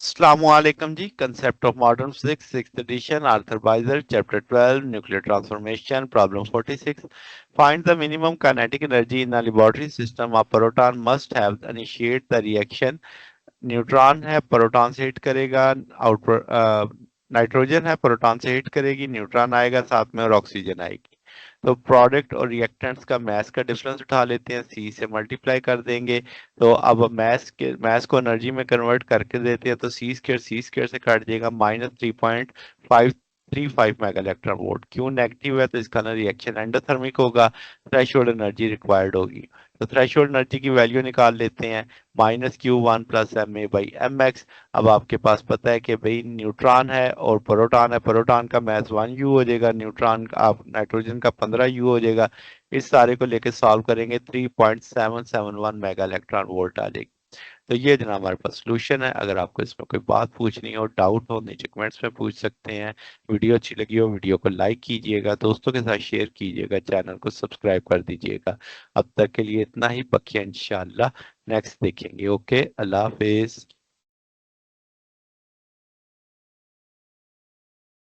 Assalamualaikum ji. Concept of modern physics, 6th edition, Arthur Weiser, chapter 12, nuclear transformation, problem 46. Find the minimum kinetic energy in a laboratory system. A proton must have initiate the reaction. Neutron है, proton से hit करेगा, out nitrogen है, proton से hit करेगी, neutron आएगा साथ में और ऑक्सीजन आएगी। तो प्रोडक्ट और रिएक्टेंट्स का मास का डिफरेंस उठा लेते हैं, सी से मल्टीप्लाई कर देंगे। तो अब मास को एनर्जी में कन्वर्ट करके देते हैं, तो सी स्क्र से कट जाएगा, -3.535 मेगा इलेक्ट्रॉन वोल्ट। क्यों नेगेटिव है, तो इसका ना रिएक्शन एंडोथर्मिक होगा, थ्रेशोल्ड एनर्जी रिक्वायर्ड होगी। तो थ्रेशोल्ड एनर्जी की वैल्यू निकाल लेते हैं, -Q1 + ma/mx। अब आपके पास पता है कि भाई न्यूट्रॉन है और प्रोटॉन है, प्रोटॉन का मास 1U हो जाएगा, न्यूट्रॉन आप नाइट्रोजन का 15U हो जाएगा। इस सारे को लेके सॉल्व करेंगे, 3.771 मेगा इलेक्ट्रॉन वोल्ट आ जाएगी। तो ये जनाब हमारे पास सोल्यूशन है। अगर आपको इसमें कोई बात पूछनी हो, डाउट हो, नीचे कमेंट्स में पूछ सकते हैं। वीडियो अच्छी लगी हो, वीडियो को लाइक कीजिएगा, दोस्तों के साथ शेयर कीजिएगा, चैनल को सब्सक्राइब कर दीजिएगा। अब तक के लिए इतना ही, बकिया इंशाल्लाह नेक्स्ट देखेंगे। ओके, अल्लाह हाफिज।